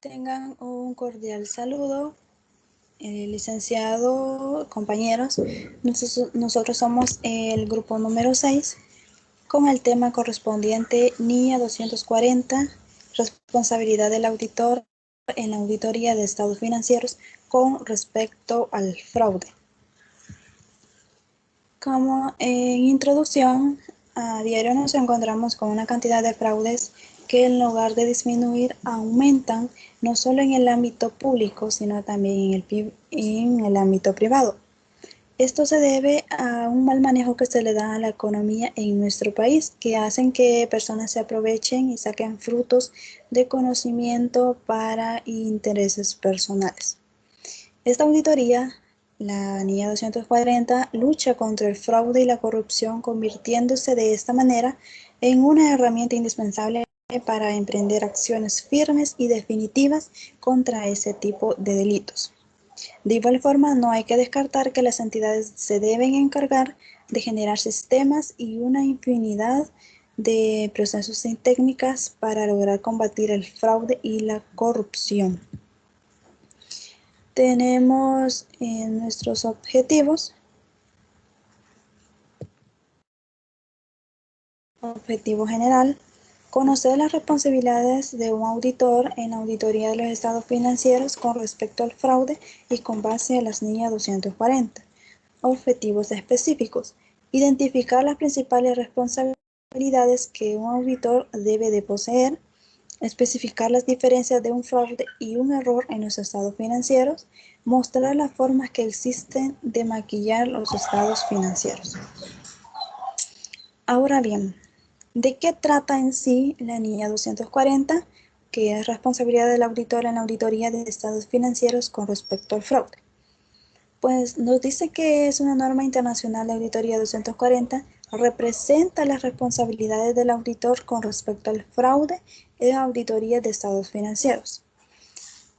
Tengan un cordial saludo, licenciado, compañeros. Nosotros somos el grupo número 6 con el tema correspondiente NIA 240, responsabilidad del auditor en la auditoría de estados financieros con respecto al fraude. Como en introducción, a diario nos encontramos con una cantidad de fraudes que en lugar de disminuir aumentan no solo en el ámbito público, sino también en el ámbito privado. Esto se debe a un mal manejo que se le da a la economía en nuestro país, que hacen que personas se aprovechen y saquen frutos de conocimiento para intereses personales. Esta auditoría, la NIA 240, lucha contra el fraude y la corrupción, convirtiéndose de esta manera en una herramienta indispensable para emprender acciones firmes y definitivas contra ese tipo de delitos. De igual forma, no hay que descartar que las entidades se deben encargar de generar sistemas y una infinidad de procesos y técnicas para lograr combatir el fraude y la corrupción. Tenemos en nuestros objetivos. Objetivo general: conocer las responsabilidades de un auditor en la auditoría de los estados financieros con respecto al fraude y con base a las NIA 240. Objetivos específicos: identificar las principales responsabilidades que un auditor debe de poseer, especificar las diferencias de un fraude y un error en los estados financieros, mostrar las formas que existen de maquillar los estados financieros. Ahora bien, ¿de qué trata en sí la NIA 240, que es responsabilidad del auditor en la auditoría de estados financieros con respecto al fraude? Pues nos dice que es una norma internacional de auditoría 240, representa las responsabilidades del auditor con respecto al fraude en auditoría de estados financieros.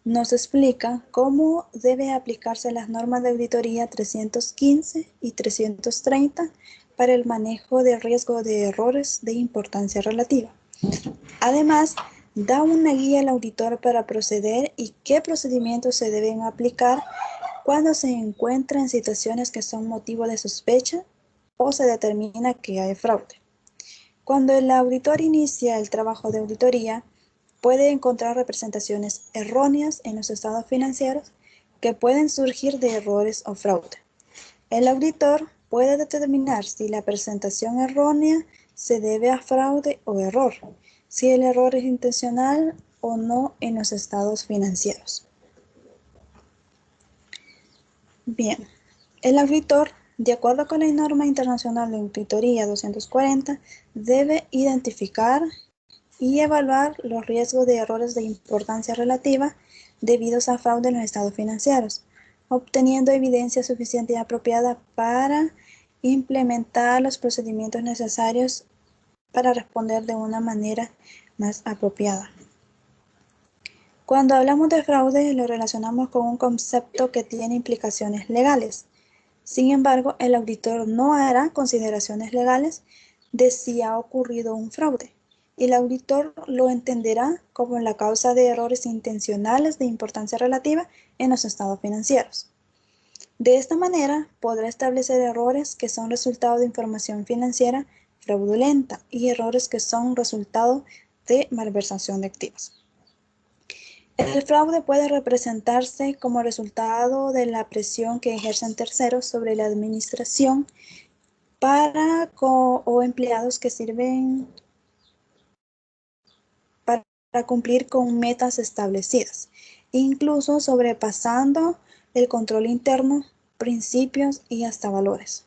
Nos explica cómo debe aplicarse las normas de auditoría 315 y 330 para el manejo de riesgo de errores de importancia relativa. Además, da una guía al auditor para proceder y qué procedimientos se deben aplicar cuando se encuentra en situaciones que son motivo de sospecha o se determina que hay fraude. Cuando el auditor inicia el trabajo de auditoría, puede encontrar representaciones erróneas en los estados financieros que pueden surgir de errores o fraude. El auditor puede determinar si la presentación errónea se debe a fraude o error, si el error es intencional o no en los estados financieros. Bien, el auditor, de acuerdo con la norma internacional de auditoría 240, debe identificar y evaluar los riesgos de errores de importancia relativa debidos a fraude en los estados financieros, obteniendo evidencia suficiente y apropiada para implementar los procedimientos necesarios para responder de una manera más apropiada. Cuando hablamos de fraude, lo relacionamos con un concepto que tiene implicaciones legales. Sin embargo, el auditor no hará consideraciones legales de si ha ocurrido un fraude. El auditor lo entenderá como la causa de errores intencionales de importancia relativa en los estados financieros. De esta manera, podrá establecer errores que son resultado de información financiera fraudulenta y errores que son resultado de malversación de activos. El fraude puede representarse como resultado de la presión que ejercen terceros sobre la administración o empleados que sirven para cumplir con metas establecidas, incluso sobrepasando el control interno, principios y hasta valores.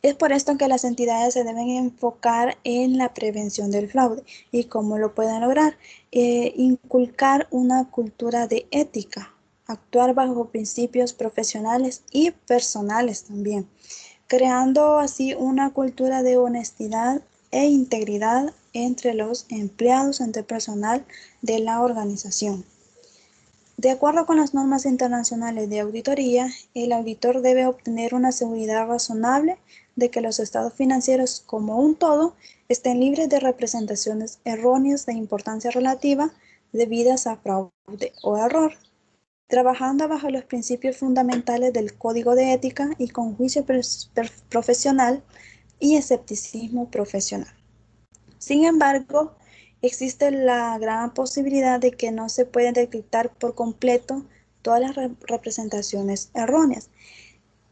Es por esto que las entidades se deben enfocar en la prevención del fraude. ¿Y cómo lo pueden lograr? Inculcar una cultura de ética, actuar bajo principios profesionales y personales también, creando así una cultura de honestidad e integridad entre los empleados, entre el personal de la organización. De acuerdo con las normas internacionales de auditoría, el auditor debe obtener una seguridad razonable de que los estados financieros como un todo estén libres de representaciones erróneas de importancia relativa debidas a fraude o error, trabajando bajo los principios fundamentales del Código de Ética y con juicio profesional y escepticismo profesional. Sin embargo, existe la gran posibilidad de que no se pueden detectar por completo todas las representaciones erróneas,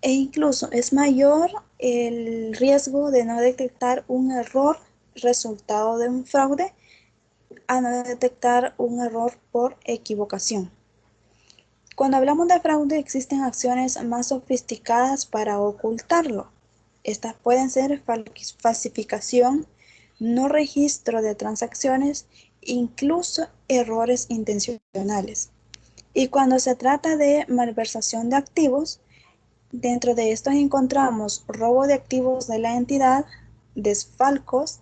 e incluso es mayor el riesgo de no detectar un error resultado de un fraude a no detectar un error por equivocación. Cuando hablamos de fraude, existen acciones más sofisticadas para ocultarlo. Estas pueden ser falsificación, no registro de transacciones, incluso errores intencionales. Y cuando se trata de malversación de activos, dentro de estos encontramos robo de activos de la entidad, desfalcos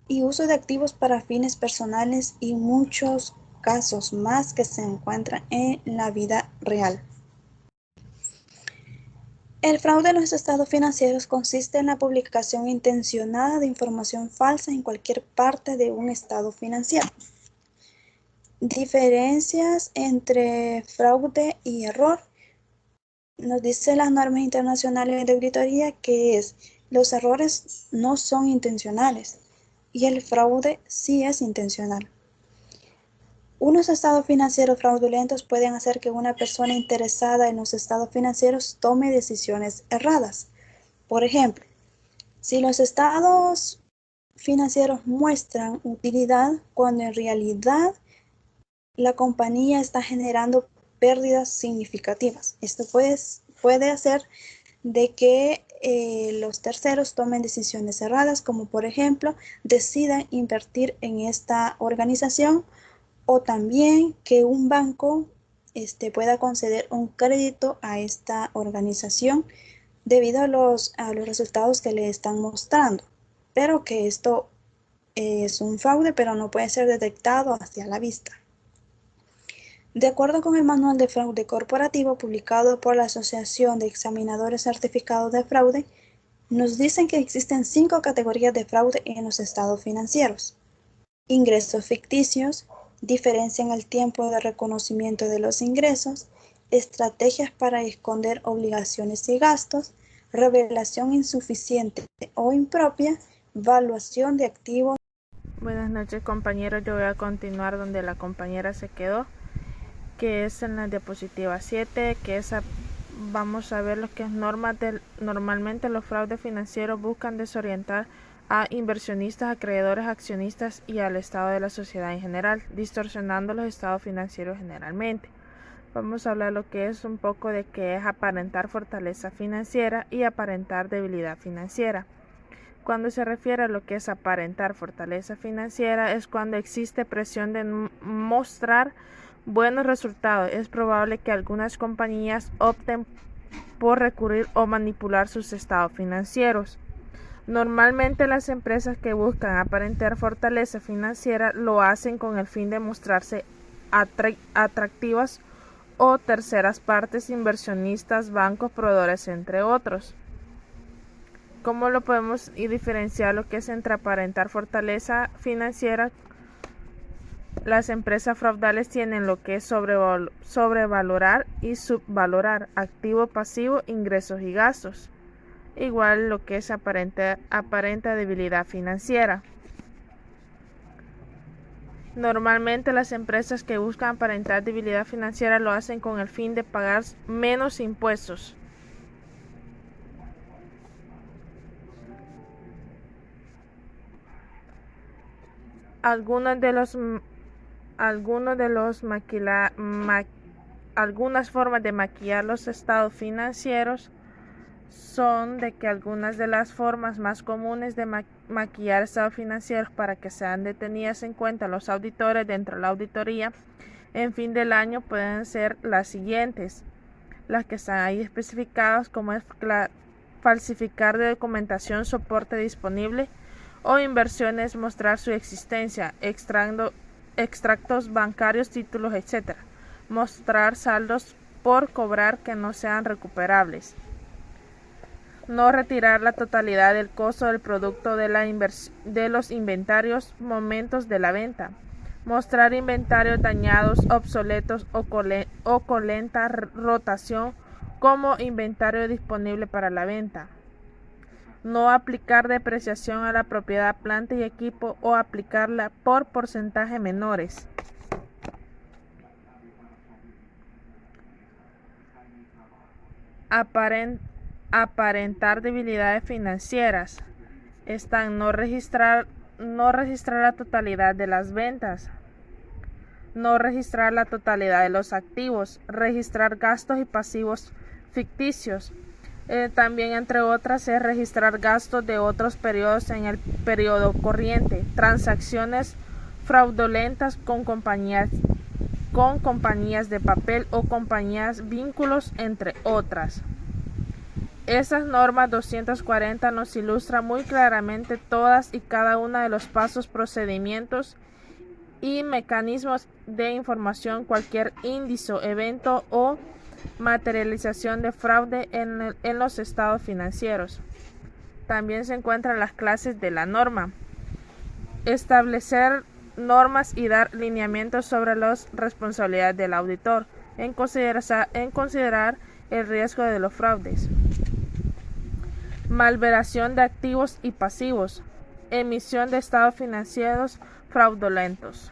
y uso de activos para fines personales y muchos casos más que se encuentran en la vida real. El fraude en los estados financieros consiste en la publicación intencionada de información falsa en cualquier parte de un estado financiero. Diferencias entre fraude y error. Nos dice las normas internacionales de auditoría que los errores no son intencionales y el fraude sí es intencional. Unos estados financieros fraudulentos pueden hacer que una persona interesada en los estados financieros tome decisiones erradas. Por ejemplo, si los estados financieros muestran utilidad cuando en realidad la compañía está generando pérdidas significativas. Esto puede hacer de que los terceros tomen decisiones erradas, como por ejemplo, decidan invertir en esta organización, o también que un banco pueda conceder un crédito a esta organización debido a los resultados que le están mostrando, pero que esto es un fraude, pero no puede ser detectado hacia la vista. De acuerdo con el Manual de Fraude Corporativo publicado por la Asociación de Examinadores Certificados de Fraude, nos dicen que existen 5 categorías de fraude en los estados financieros. Ingresos ficticios, diferencia en el tiempo de reconocimiento de los ingresos, estrategias para esconder obligaciones y gastos, revelación insuficiente o impropia, valuación de activos. Buenas noches, compañeros. Yo voy a continuar donde la compañera se quedó, que es en la diapositiva 7, que vamos a ver lo que es normalmente los fraudes financieros buscan desorientar a inversionistas, acreedores, accionistas y al estado de la sociedad en general, distorsionando los estados financieros generalmente. Vamos a hablar lo que es un poco de qué es aparentar fortaleza financiera y aparentar debilidad financiera. Cuando se refiere a lo que es aparentar fortaleza financiera, es cuando existe presión de mostrar buenos resultados. Es probable que algunas compañías opten por recurrir o manipular sus estados financieros. Normalmente las empresas que buscan aparentar fortaleza financiera lo hacen con el fin de mostrarse atractivas o terceras partes, inversionistas, bancos, proveedores, entre otros. ¿Cómo lo podemos diferenciar lo que es entre aparentar fortaleza financiera? Las empresas fraudales tienen lo que es sobrevalorar y subvalorar, activo, pasivo, ingresos y gastos. Igual lo que es aparenta debilidad financiera. Normalmente las empresas que buscan aparentar debilidad financiera lo hacen con el fin de pagar menos impuestos. Algunas formas de maquillar los estados financieros son de que algunas de las formas más comunes de maquillar estados financieros para que sean detenidas en cuenta los auditores dentro de la auditoría en fin del año pueden ser las siguientes, las que están ahí especificadas, como es falsificar de documentación soporte disponible o inversiones, mostrar su existencia, extractos bancarios, títulos, etc. Mostrar saldos por cobrar que no sean recuperables. No retirar la totalidad del costo del producto de los inventarios momentos de la venta. mostrar inventarios dañados, obsoletos o con lenta rotación como inventario disponible para la venta. No aplicar depreciación a la propiedad, planta y equipo o aplicarla por porcentaje menores. Aparentar debilidades financieras. Están no registrar la totalidad de las ventas, no registrar la totalidad de los activos, registrar gastos y pasivos ficticios. También, entre otras, es registrar gastos de otros periodos en el periodo corriente, transacciones fraudulentas con compañías de papel o compañías vínculos, entre otras. Esas normas 240 nos ilustra muy claramente todas y cada uno de los pasos, procedimientos y mecanismos de información, cualquier índice, evento o materialización de fraude en los estados financieros. También se encuentran las clases de la norma. Establecer normas y dar lineamientos sobre las responsabilidades del auditor en considerar el riesgo de los fraudes. Malveración de activos y pasivos. Emisión de estados financieros fraudulentos.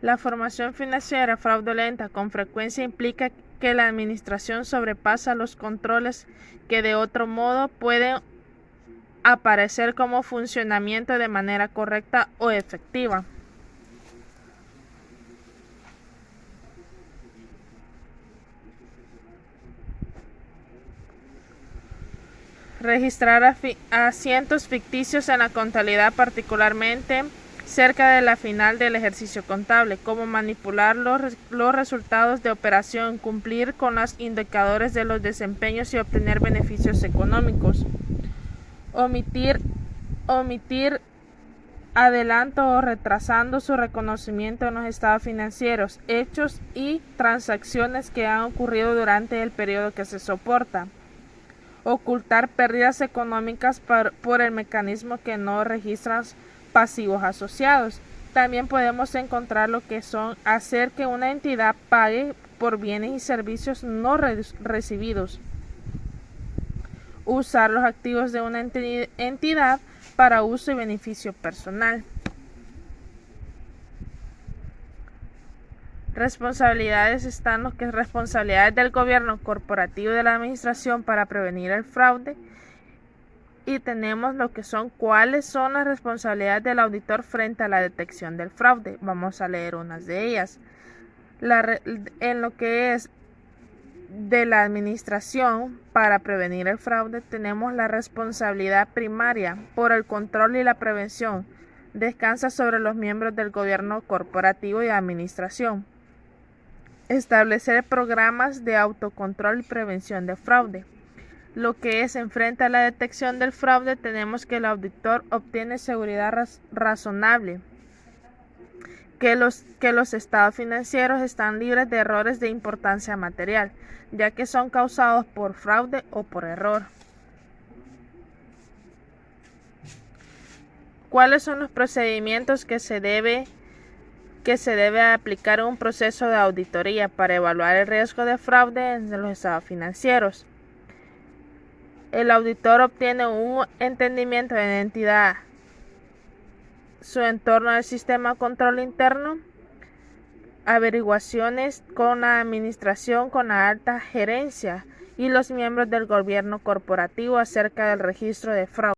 La formación financiera fraudulenta con frecuencia implica que la administración sobrepasa los controles que de otro modo pueden aparecer como funcionamiento de manera correcta o efectiva. Registrar asientos ficticios en la contabilidad, particularmente cerca de la final del ejercicio contable, como manipular los resultados de operación, cumplir con los indicadores de los desempeños y obtener beneficios económicos. Omitir adelanto o retrasando su reconocimiento en los estados financieros, hechos y transacciones que han ocurrido durante el periodo que se soporta. Ocultar pérdidas económicas por el mecanismo que no registran pasivos asociados. También podemos encontrar lo que son hacer que una entidad pague por bienes y servicios no recibidos. Usar los activos de una entidad para uso y beneficio personal. Responsabilidades están lo que es responsabilidades del gobierno corporativo y de la administración para prevenir el fraude. Y tenemos lo que son cuáles son las responsabilidades del auditor frente a la detección del fraude. Vamos a leer unas de ellas. En lo que es de la administración para prevenir el fraude, tenemos la responsabilidad primaria por el control y la prevención. Descansa sobre los miembros del gobierno corporativo y administración. Establecer programas de autocontrol y prevención de fraude. Lo que es enfrente a la detección del fraude, tenemos que el auditor obtiene seguridad razonable, que los estados financieros están libres de errores de importancia material, ya que son causados por fraude o por error. ¿Cuáles son los procedimientos que se debe aplicar en un proceso de auditoría para evaluar el riesgo de fraude en los estados financieros? El auditor obtiene un entendimiento de la entidad, su entorno del sistema de control interno, averiguaciones con la administración, con la alta gerencia y los miembros del gobierno corporativo acerca del registro de fraude.